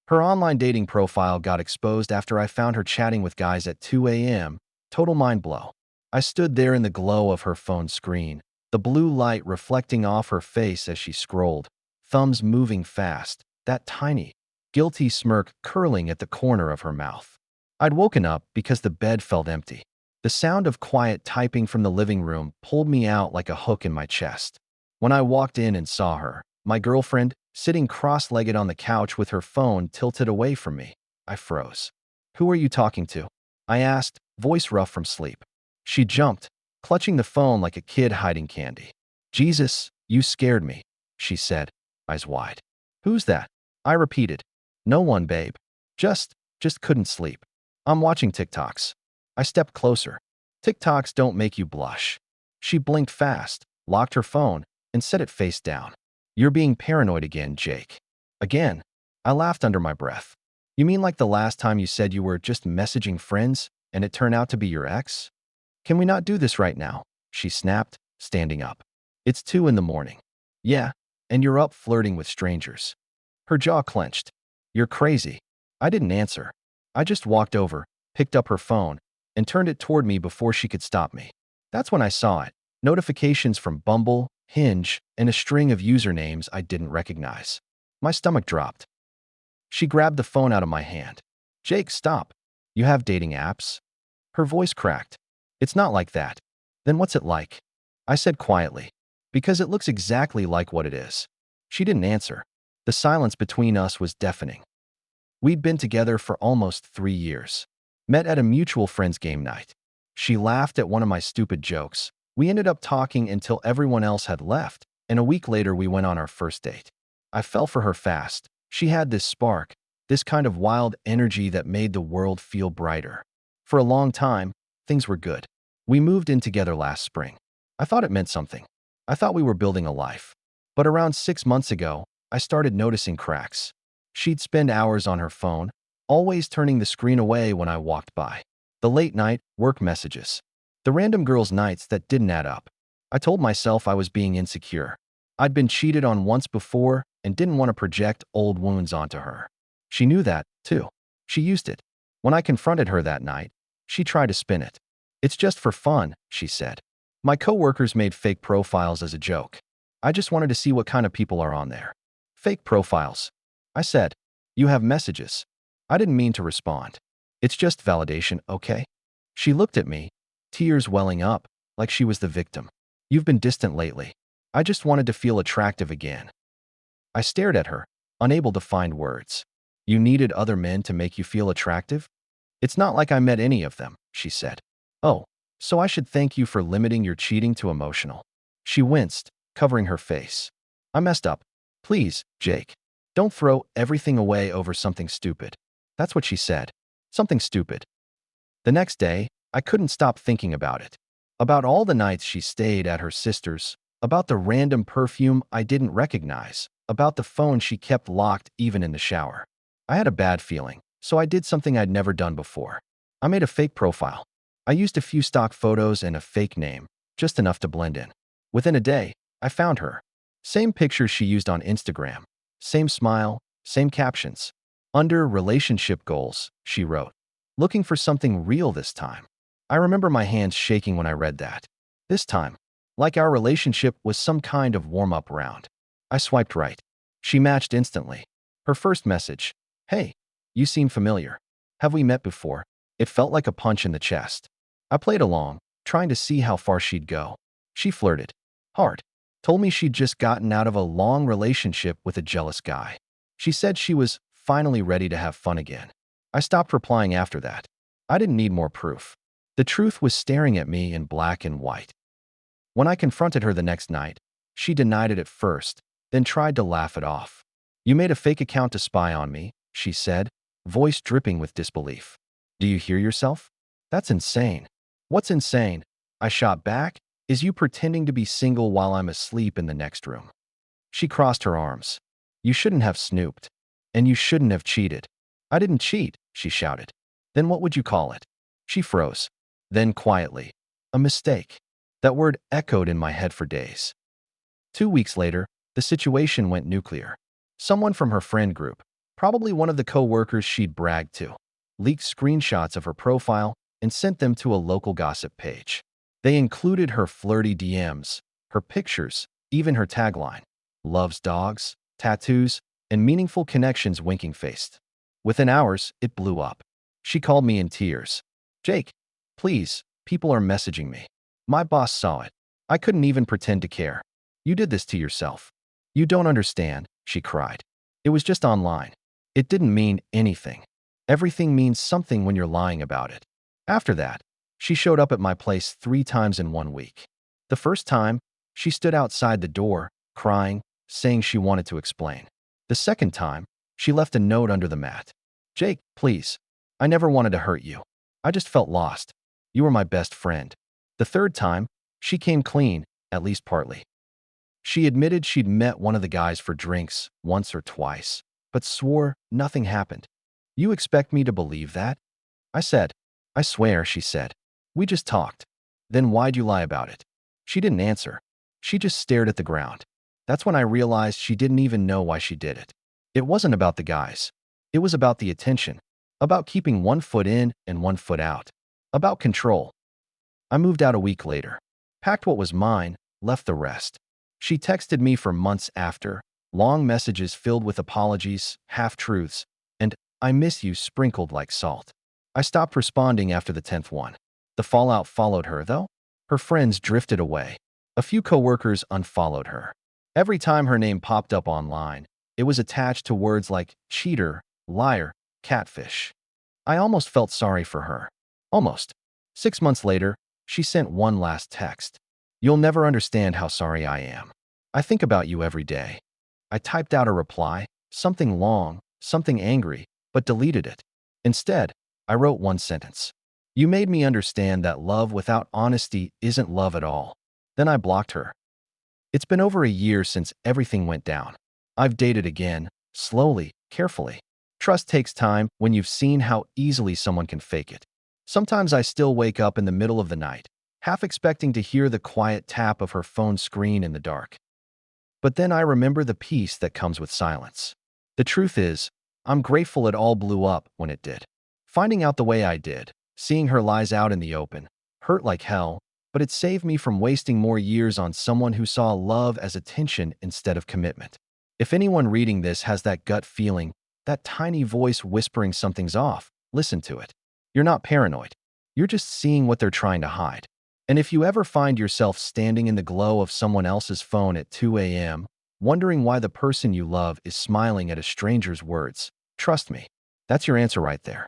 Her online dating profile got exposed after I found her chatting with guys at 2 a.m. Total mind blow. I stood there in the glow of her phone screen, the blue light reflecting off her face as she scrolled, thumbs moving fast, that tiny, guilty smirk curling at the corner of her mouth. I'd woken up because the bed felt empty. The sound of quiet typing from the living room pulled me out like a hook in my chest. When I walked in and saw her, my girlfriend, sitting cross-legged on the couch with her phone tilted away from me, I froze. "Who are you talking to?" I asked, voice rough from sleep. She jumped, clutching the phone like a kid hiding candy. "Jesus, you scared me," she said, eyes wide. "Who's that?" I repeated. "No one, babe. Just couldn't sleep. I'm watching TikToks." I stepped closer. "TikToks don't make you blush." She blinked fast, locked her phone, and set it face down. "You're being paranoid again, Jake." "Again?" I laughed under my breath. "You mean like the last time you said you were just messaging friends and it turned out to be your ex?" "Can we not do this right now?" she snapped, standing up. "It's 2 a.m. "Yeah, and you're up flirting with strangers." Her jaw clenched. "You're crazy." I didn't answer. I just walked over, picked up her phone, and turned it toward me before she could stop me. That's when I saw it. Notifications from Bumble, Hinge, and a string of usernames I didn't recognize. My stomach dropped. She grabbed the phone out of my hand. "Jake, stop. You have dating apps?" Her voice cracked. "It's not like that." "Then what's it like?" I said quietly. "Because it looks exactly like what it is." She didn't answer. The silence between us was deafening. We'd been together for almost 3 years. Met at a mutual friend's game night. She laughed at one of my stupid jokes. We ended up talking until everyone else had left, and a week later we went on our first date. I fell for her fast. She had this spark, this kind of wild energy that made the world feel brighter. For a long time, things were good. We moved in together last spring. I thought it meant something. I thought we were building a life. But around 6 months ago, I started noticing cracks. She'd spend hours on her phone, always turning the screen away when I walked by. The late-night work messages. The random girls' nights that didn't add up. I told myself I was being insecure. I'd been cheated on once before and didn't want to project old wounds onto her. She knew that, too. She used it. When I confronted her that night, she tried to spin it. "It's just for fun," she said. "My coworkers made fake profiles as a joke. I just wanted to see what kind of people are on there." "Fake profiles," I said. "You have messages." I didn't mean to respond. "It's just validation, okay?" She looked at me, tears welling up, like she was the victim. "You've been distant lately." I just wanted to feel attractive again. I stared at her, unable to find words. "You needed other men to make you feel attractive?" "It's not like I met any of them," she said. "Oh, so I should thank you for limiting your cheating to emotional." She winced, covering her face. "I messed up. Please, Jake, don't throw everything away over something stupid." That's what she said. Something stupid. The next day, I couldn't stop thinking about it. About all the nights she stayed at her sister's, about the random perfume I didn't recognize, about the phone she kept locked even in the shower. I had a bad feeling, so I did something I'd never done before. I made a fake profile. I used a few stock photos and a fake name, just enough to blend in. Within a day, I found her. Same pictures she used on Instagram. Same smile, same captions. Under relationship goals, she wrote. Looking for something real this time. I remember my hands shaking when I read that. This time, like our relationship was some kind of warm-up round. I swiped right. She matched instantly. Her first message. "Hey, you seem familiar. Have we met before?" It felt like a punch in the chest. I played along, trying to see how far she'd go. She flirted. Hard. Told me she'd just gotten out of a long relationship with a jealous guy. She said she was finally ready to have fun again. I stopped replying after that. I didn't need more proof. The truth was staring at me in black and white. When I confronted her the next night, she denied it at first, then tried to laugh it off. "You made a fake account to spy on me," she said, voice dripping with disbelief. "Do you hear yourself? That's insane." "What's insane?" I shot back. "Is you pretending to be single while I'm asleep in the next room." She crossed her arms. "You shouldn't have snooped. And you shouldn't have cheated." "I didn't cheat," she shouted. "Then what would you call it?" She froze. Then quietly, "A mistake." That word echoed in my head for days. 2 weeks later, the situation went nuclear. Someone from her friend group, Probably one of the co-workers she'd bragged to. Leaked screenshots of her profile and sent them to a local gossip page. They included her flirty DMs, her pictures, even her tagline, "Loves dogs, tattoos, and meaningful connections winking-faced." Within hours, it blew up. She called me in tears. "Jake, please, people are messaging me. My boss saw it. I couldn't even pretend to care. You did this to yourself. You don't understand," she cried. "It was just online. It didn't mean anything. Everything means something when you're lying about it." After that, she showed up at my place 3 times in 1 week. The first time, she stood outside the door, crying, saying she wanted to explain. The second time, she left a note under the mat. "Jake, please. I never wanted to hurt you. I just felt lost. You were my best friend." The third time, she came clean, at least partly. She admitted she'd met one of the guys for drinks once or twice, but swore nothing happened. "You expect me to believe that?" I said. "I swear," she said. "We just talked." "Then why'd you lie about it?" She didn't answer. She just stared at the ground. That's when I realized she didn't even know why she did it. It wasn't about the guys. It was about the attention, about keeping 1 foot in and 1 foot out, about control. I moved out a week later, packed what was mine, left the rest. She texted me for months after, long messages filled with apologies, half-truths, and "I miss you" sprinkled like salt. I stopped responding after the 10th one. The fallout followed her, though. Her friends drifted away. A few coworkers unfollowed her. Every time her name popped up online, it was attached to words like cheater, liar, catfish. I almost felt sorry for her. Almost. 6 months later, she sent one last text. "You'll never understand how sorry I am. I think about you every day." I typed out a reply, something long, something angry, but deleted it. Instead, I wrote one sentence. "You made me understand that love without honesty isn't love at all." Then I blocked her. It's been over a year since everything went down. I've dated again, slowly, carefully. Trust takes time when you've seen how easily someone can fake it. Sometimes I still wake up in the middle of the night, half expecting to hear the quiet tap of her phone screen in the dark. But then I remember the peace that comes with silence. The truth is, I'm grateful it all blew up when it did. Finding out the way I did, seeing her lies out in the open, hurt like hell, but it saved me from wasting more years on someone who saw love as attention instead of commitment. If anyone reading this has that gut feeling, that tiny voice whispering something's off, listen to it. You're not paranoid. You're just seeing what they're trying to hide. And if you ever find yourself standing in the glow of someone else's phone at 2 a.m., wondering why the person you love is smiling at a stranger's words, trust me, that's your answer right there.